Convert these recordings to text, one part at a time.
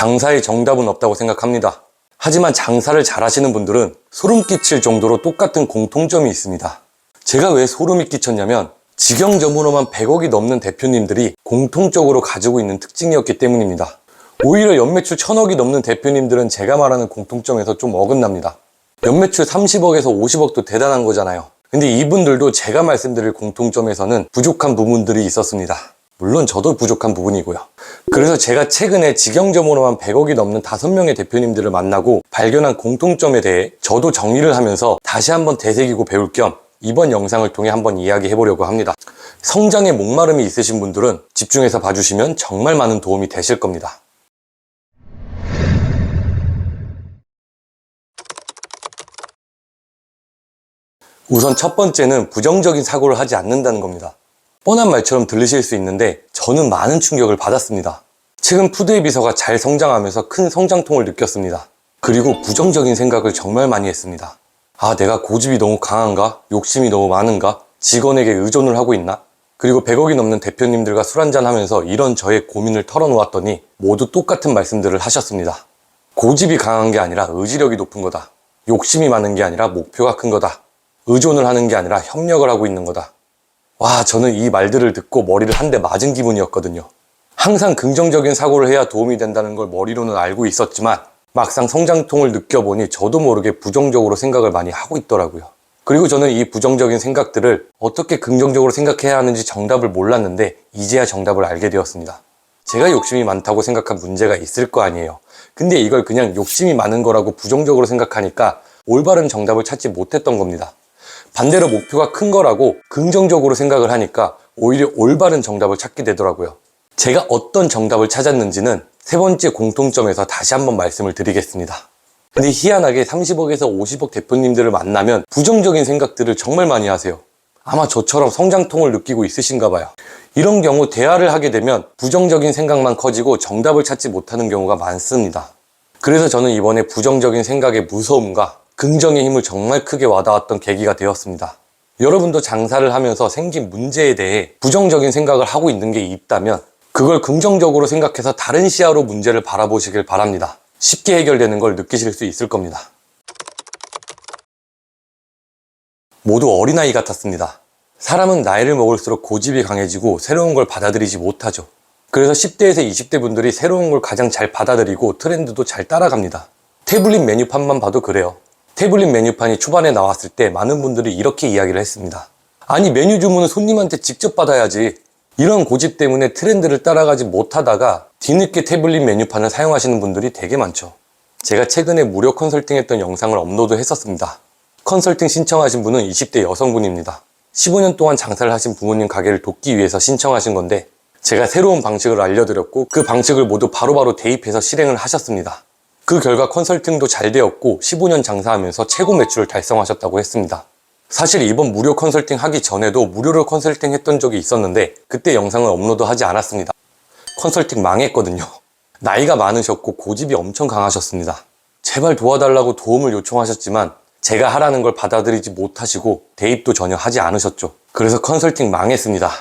장사에 정답은 없다고 생각합니다. 하지만 장사를 잘하시는 분들은 소름 끼칠 정도로 똑같은 공통점이 있습니다. 제가 왜 소름이 끼쳤냐면 직영점으로만 100억이 넘는 대표님들이 공통적으로 가지고 있는 특징이었기 때문입니다. 오히려 연매출 1000억이 넘는 대표님들은 제가 말하는 공통점에서 좀 어긋납니다. 연매출 30억에서 50억도 대단한 거잖아요. 근데 이분들도 제가 말씀드릴 공통점에서는 부족한 부분들이 있었습니다. 물론 저도 부족한 부분이고요. 그래서 제가 최근에 직영점으로만 100억이 넘는 5명의 대표님들을 만나고 발견한 공통점에 대해 저도 정리를 하면서 다시 한번 되새기고 배울 겸 이번 영상을 통해 한번 이야기해 보려고 합니다. 성장에 목마름이 있으신 분들은 집중해서 봐주시면 정말 많은 도움이 되실 겁니다. 우선 첫 번째는 부정적인 사고를 하지 않는다는 겁니다. 뻔한 말처럼 들리실 수 있는데 저는 많은 충격을 받았습니다. 최근 푸드의 비서가 잘 성장하면서 큰 성장통을 느꼈습니다. 그리고 부정적인 생각을 정말 많이 했습니다. 아, 내가 고집이 너무 강한가? 욕심이 너무 많은가? 직원에게 의존을 하고 있나? 그리고 100억이 넘는 대표님들과 술 한잔 하면서 이런 저의 고민을 털어놓았더니 모두 똑같은 말씀들을 하셨습니다. 고집이 강한 게 아니라 의지력이 높은 거다. 욕심이 많은 게 아니라 목표가 큰 거다. 의존을 하는 게 아니라 협력을 하고 있는 거다. 와, 저는 이 말들을 듣고 머리를 한 대 맞은 기분이었거든요. 항상 긍정적인 사고를 해야 도움이 된다는 걸 머리로는 알고 있었지만 막상 성장통을 느껴보니 저도 모르게 부정적으로 생각을 많이 하고 있더라고요. 그리고 저는 이 부정적인 생각들을 어떻게 긍정적으로 생각해야 하는지 정답을 몰랐는데 이제야 정답을 알게 되었습니다. 제가 욕심이 많다고 생각한 문제가 있을 거 아니에요. 근데 이걸 그냥 욕심이 많은 거라고 부정적으로 생각하니까 올바른 정답을 찾지 못했던 겁니다. 반대로 목표가 큰 거라고 긍정적으로 생각을 하니까 오히려 올바른 정답을 찾게 되더라고요. 제가 어떤 정답을 찾았는지는 세 번째 공통점에서 다시 한번 말씀을 드리겠습니다. 근데 희한하게 30억에서 50억 대표님들을 만나면 부정적인 생각들을 정말 많이 하세요. 아마 저처럼 성장통을 느끼고 있으신가 봐요. 이런 경우 대화를 하게 되면 부정적인 생각만 커지고 정답을 찾지 못하는 경우가 많습니다. 그래서 저는 이번에 부정적인 생각의 무서움과 긍정의 힘을 정말 크게 와닿았던 계기가 되었습니다. 여러분도 장사를 하면서 생긴 문제에 대해 부정적인 생각을 하고 있는 게 있다면 그걸 긍정적으로 생각해서 다른 시야로 문제를 바라보시길 바랍니다. 쉽게 해결되는 걸 느끼실 수 있을 겁니다. 모두 어린아이 같았습니다. 사람은 나이를 먹을수록 고집이 강해지고 새로운 걸 받아들이지 못하죠. 그래서 10대에서 20대 분들이 새로운 걸 가장 잘 받아들이고 트렌드도 잘 따라갑니다. 태블릿 메뉴판만 봐도 그래요. 태블릿 메뉴판이 초반에 나왔을 때 많은 분들이 이렇게 이야기를 했습니다. 아니, 메뉴 주문은 손님한테 직접 받아야지. 이런 고집 때문에 트렌드를 따라가지 못하다가 뒤늦게 태블릿 메뉴판을 사용하시는 분들이 되게 많죠. 제가 최근에 무료 컨설팅했던 영상을 업로드 했었습니다. 컨설팅 신청하신 분은 20대 여성분입니다. 15년 동안 장사를 하신 부모님 가게를 돕기 위해서 신청하신 건데 제가 새로운 방식을 알려드렸고 그 방식을 모두 바로바로 대입해서 실행을 하셨습니다. 그 결과 컨설팅도 잘 되었고 15년 장사하면서 최고 매출을 달성하셨다고 했습니다. 사실 이번 무료 컨설팅 하기 전에도 무료로 컨설팅 했던 적이 있었는데 그때 영상을 업로드하지 않았습니다. 컨설팅 망했거든요. 나이가 많으셨고 고집이 엄청 강하셨습니다. 제발 도와달라고 도움을 요청하셨지만 제가 하라는 걸 받아들이지 못하시고 대입도 전혀 하지 않으셨죠. 그래서 컨설팅 망했습니다.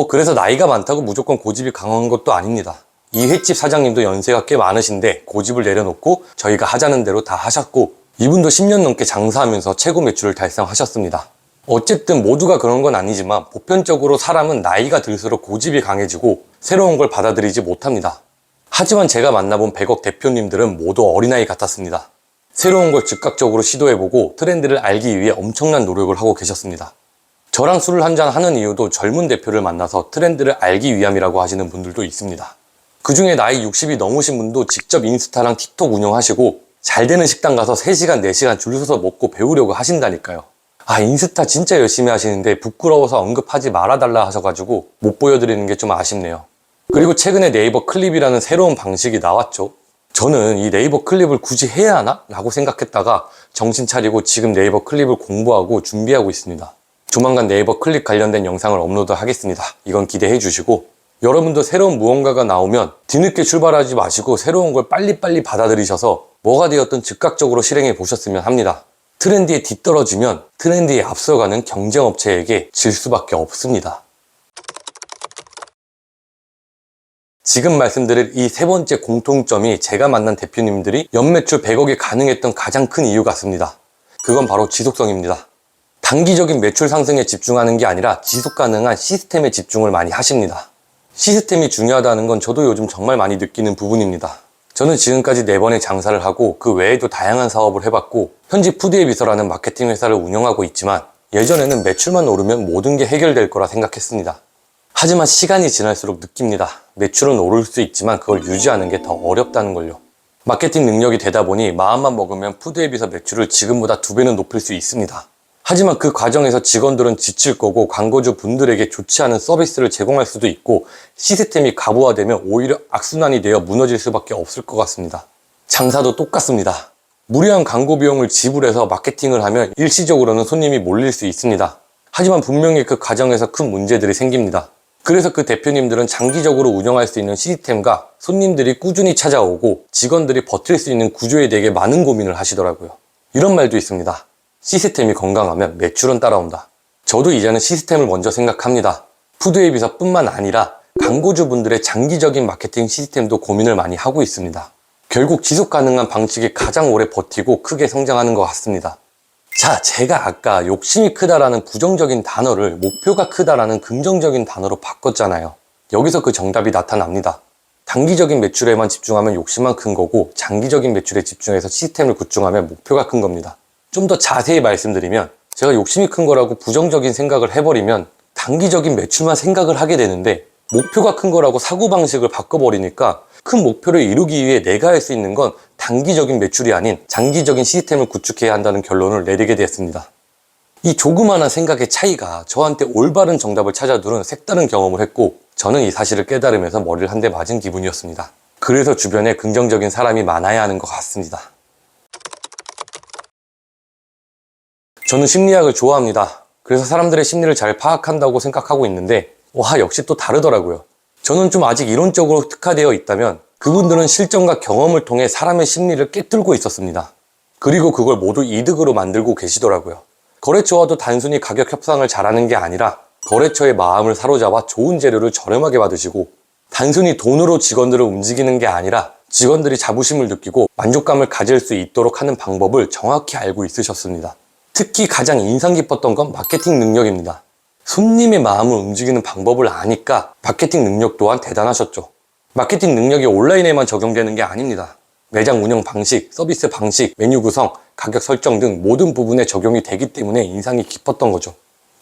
그래서 나이가 많다고 무조건 고집이 강한 것도 아닙니다. 이 횟집 사장님도 연세가 꽤 많으신데 고집을 내려놓고 저희가 하자는 대로 다 하셨고 이분도 10년 넘게 장사하면서 최고 매출을 달성하셨습니다. 어쨌든 모두가 그런 건 아니지만 보편적으로 사람은 나이가 들수록 고집이 강해지고 새로운 걸 받아들이지 못합니다. 하지만 제가 만나본 100억 대표님들은 모두 어린아이 같았습니다. 새로운 걸 즉각적으로 시도해보고 트렌드를 알기 위해 엄청난 노력을 하고 계셨습니다. 저랑 술을 한잔 하는 이유도 젊은 대표를 만나서 트렌드를 알기 위함이라고 하시는 분들도 있습니다. 그 중에 나이 60이 넘으신 분도 직접 인스타랑 틱톡 운영하시고 잘 되는 식당 가서 3시간, 4시간 줄 서서 먹고 배우려고 하신다니까요. 아, 인스타 진짜 열심히 하시는데 부끄러워서 언급하지 말아달라 하셔가지고 못 보여드리는 게 좀 아쉽네요. 그리고 최근에 네이버 클립이라는 새로운 방식이 나왔죠. 저는 이 네이버 클립을 굳이 해야 하나? 라고 생각했다가 정신 차리고 지금 네이버 클립을 공부하고 준비하고 있습니다. 조만간 네이버 클립 관련된 영상을 업로드 하겠습니다. 이건 기대해 주시고 여러분도 새로운 무언가가 나오면 뒤늦게 출발하지 마시고 새로운 걸 빨리빨리 받아들이셔서 뭐가 되었든 즉각적으로 실행해 보셨으면 합니다. 트렌드에 뒤떨어지면 트렌드에 앞서가는 경쟁업체에게 질 수밖에 없습니다. 지금 말씀드릴 이 세 번째 공통점이 제가 만난 대표님들이 연매출 100억이 가능했던 가장 큰 이유 같습니다. 그건 바로 지속성입니다. 단기적인 매출 상승에 집중하는 게 아니라 지속 가능한 시스템에 집중을 많이 하십니다. 시스템이 중요하다는 건 저도 요즘 정말 많이 느끼는 부분입니다. 저는 지금까지 4번의 장사를 하고 그 외에도 다양한 사업을 해봤고 현지 푸드의 비서라는 마케팅 회사를 운영하고 있지만 예전에는 매출만 오르면 모든 게 해결될 거라 생각했습니다. 하지만 시간이 지날수록 느낍니다. 매출은 오를 수 있지만 그걸 유지하는 게 더 어렵다는 걸요. 마케팅 능력이 되다 보니 마음만 먹으면 푸드의 비서 매출을 지금보다 2배는 높일 수 있습니다. 하지만 그 과정에서 직원들은 지칠 거고 광고주 분들에게 좋지 않은 서비스를 제공할 수도 있고 시스템이 가부화되면 오히려 악순환이 되어 무너질 수밖에 없을 것 같습니다. 장사도 똑같습니다. 무리한 광고 비용을 지불해서 마케팅을 하면 일시적으로는 손님이 몰릴 수 있습니다. 하지만 분명히 그 과정에서 큰 문제들이 생깁니다. 그래서 그 대표님들은 장기적으로 운영할 수 있는 시스템과 손님들이 꾸준히 찾아오고 직원들이 버틸 수 있는 구조에 대해 많은 고민을 하시더라고요. 이런 말도 있습니다. 시스템이 건강하면 매출은 따라온다. 저도 이제는 시스템을 먼저 생각합니다. 푸드의 비서뿐만 아니라 광고주분들의 장기적인 마케팅 시스템도 고민을 많이 하고 있습니다. 결국 지속 가능한 방식이 가장 오래 버티고 크게 성장하는 것 같습니다. 자, 제가 아까 욕심이 크다라는 부정적인 단어를 목표가 크다라는 긍정적인 단어로 바꿨잖아요. 여기서 그 정답이 나타납니다. 단기적인 매출에만 집중하면 욕심만 큰 거고 장기적인 매출에 집중해서 시스템을 구축하면 목표가 큰 겁니다. 좀 더 자세히 말씀드리면 제가 욕심이 큰 거라고 부정적인 생각을 해버리면 단기적인 매출만 생각을 하게 되는데 목표가 큰 거라고 사고방식을 바꿔버리니까 큰 목표를 이루기 위해 내가 할 수 있는 건 단기적인 매출이 아닌 장기적인 시스템을 구축해야 한다는 결론을 내리게 되었습니다. 이 조그마한 생각의 차이가 저한테 올바른 정답을 찾아두는 색다른 경험을 했고 저는 이 사실을 깨달으면서 머리를 한 대 맞은 기분이었습니다. 그래서 주변에 긍정적인 사람이 많아야 하는 것 같습니다. 저는 심리학을 좋아합니다. 그래서 사람들의 심리를 잘 파악한다고 생각하고 있는데 와, 역시 또 다르더라고요. 저는 좀 아직 이론적으로 특화되어 있다면 그분들은 실전과 경험을 통해 사람의 심리를 꿰뚫고 있었습니다. 그리고 그걸 모두 이득으로 만들고 계시더라고요. 거래처와도 단순히 가격 협상을 잘하는 게 아니라 거래처의 마음을 사로잡아 좋은 재료를 저렴하게 받으시고 단순히 돈으로 직원들을 움직이는 게 아니라 직원들이 자부심을 느끼고 만족감을 가질 수 있도록 하는 방법을 정확히 알고 있으셨습니다. 특히 가장 인상 깊었던 건 마케팅 능력입니다. 손님의 마음을 움직이는 방법을 아니까 마케팅 능력 또한 대단하셨죠. 마케팅 능력이 온라인에만 적용되는 게 아닙니다. 매장 운영 방식, 서비스 방식, 메뉴 구성, 가격 설정 등 모든 부분에 적용이 되기 때문에 인상이 깊었던 거죠.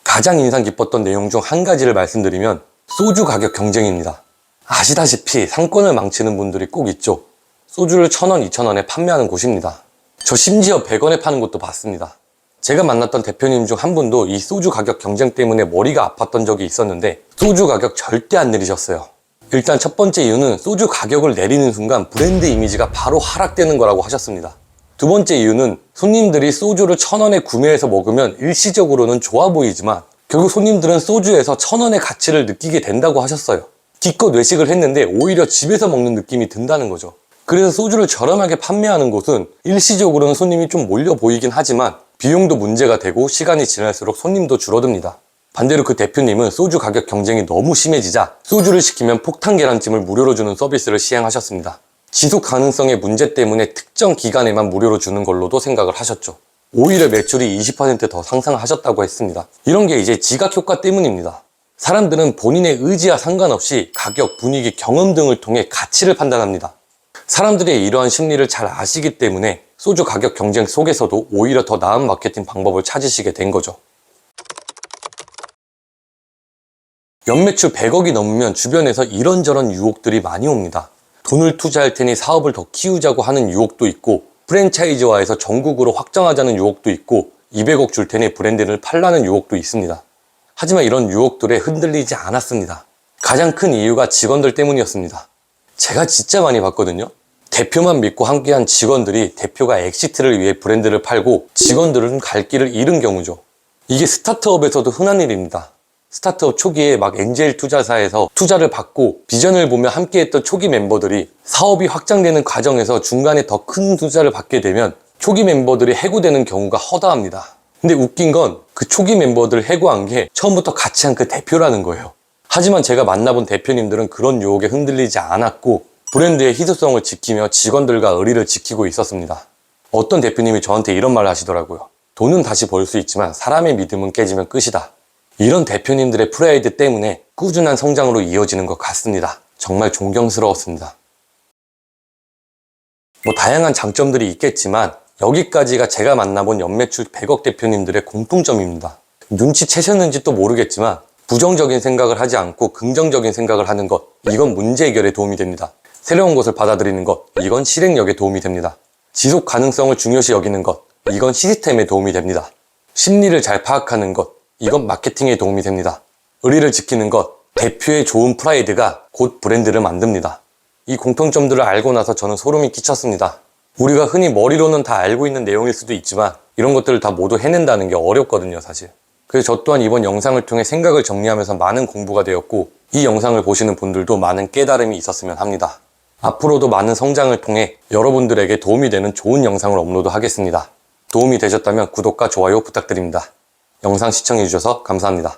가장 인상 깊었던 내용 중 한 가지를 말씀드리면 소주 가격 경쟁입니다. 아시다시피 상권을 망치는 분들이 꼭 있죠. 소주를 1,000원, 2,000원에 판매하는 곳입니다. 저 심지어 100원에 파는 곳도 봤습니다. 제가 만났던 대표님 중 한 분도 이 소주 가격 경쟁 때문에 머리가 아팠던 적이 있었는데 소주 가격 절대 안 내리셨어요. 일단 첫 번째 이유는 소주 가격을 내리는 순간 브랜드 이미지가 바로 하락되는 거라고 하셨습니다. 두 번째 이유는 손님들이 소주를 1,000원에 구매해서 먹으면 일시적으로는 좋아 보이지만 결국 손님들은 소주에서 1,000원의 가치를 느끼게 된다고 하셨어요. 기껏 외식을 했는데 오히려 집에서 먹는 느낌이 든다는 거죠. 그래서 소주를 저렴하게 판매하는 곳은 일시적으로는 손님이 좀 몰려 보이긴 하지만 비용도 문제가 되고 시간이 지날수록 손님도 줄어듭니다. 반대로 그 대표님은 소주 가격 경쟁이 너무 심해지자 소주를 시키면 폭탄 계란찜을 무료로 주는 서비스를 시행하셨습니다. 지속 가능성의 문제 때문에 특정 기간에만 무료로 주는 걸로도 생각을 하셨죠. 오히려 매출이 20% 더 상승하셨다고 했습니다. 이런 게 이제 지각 효과 때문입니다. 사람들은 본인의 의지와 상관없이 가격, 분위기, 경험 등을 통해 가치를 판단합니다. 사람들의 이러한 심리를 잘 아시기 때문에 소주 가격 경쟁 속에서도 오히려 더 나은 마케팅 방법을 찾으시게 된 거죠. 연매출 100억이 넘으면 주변에서 이런저런 유혹들이 많이 옵니다. 돈을 투자할 테니 사업을 더 키우자고 하는 유혹도 있고 프랜차이즈화해서 전국으로 확장하자는 유혹도 있고 200억 줄 테니 브랜드를 팔라는 유혹도 있습니다. 하지만 이런 유혹들에 흔들리지 않았습니다. 가장 큰 이유가 직원들 때문이었습니다. 제가 진짜 많이 봤거든요. 대표만 믿고 함께한 직원들이 대표가 엑시트를 위해 브랜드를 팔고 직원들은 갈 길을 잃은 경우죠. 이게 스타트업에서도 흔한 일입니다. 스타트업 초기에 막 엔젤 투자사에서 투자를 받고 비전을 보며 함께했던 초기 멤버들이 사업이 확장되는 과정에서 중간에 더 큰 투자를 받게 되면 초기 멤버들이 해고되는 경우가 허다합니다. 근데 웃긴 건 그 초기 멤버들을 해고한 게 처음부터 같이 한 그 대표라는 거예요. 하지만 제가 만나본 대표님들은 그런 유혹에 흔들리지 않았고 브랜드의 희소성을 지키며 직원들과 의리를 지키고 있었습니다. 어떤 대표님이 저한테 이런 말을 하시더라고요. 돈은 다시 벌 수 있지만 사람의 믿음은 깨지면 끝이다. 이런 대표님들의 프라이드 때문에 꾸준한 성장으로 이어지는 것 같습니다. 정말 존경스러웠습니다. 다양한 장점들이 있겠지만 여기까지가 제가 만나본 연매출 100억 대표님들의 공통점입니다. 눈치채셨는지 또 모르겠지만 부정적인 생각을 하지 않고 긍정적인 생각을 하는 것, 이건 문제 해결에 도움이 됩니다. 새로운 것을 받아들이는 것, 이건 실행력에 도움이 됩니다. 지속 가능성을 중요시 여기는 것, 이건 시스템에 도움이 됩니다. 심리를 잘 파악하는 것, 이건 마케팅에 도움이 됩니다. 의리를 지키는 것, 대표의 좋은 프라이드가 곧 브랜드를 만듭니다. 이 공통점들을 알고 나서 저는 소름이 끼쳤습니다. 우리가 흔히 머리로는 다 알고 있는 내용일 수도 있지만 이런 것들을 다 모두 해낸다는 게 어렵거든요, 사실. 그래서 저 또한 이번 영상을 통해 생각을 정리하면서 많은 공부가 되었고 이 영상을 보시는 분들도 많은 깨달음이 있었으면 합니다. 앞으로도 많은 성장을 통해 여러분들에게 도움이 되는 좋은 영상을 업로드하겠습니다. 도움이 되셨다면 구독과 좋아요 부탁드립니다. 영상 시청해주셔서 감사합니다.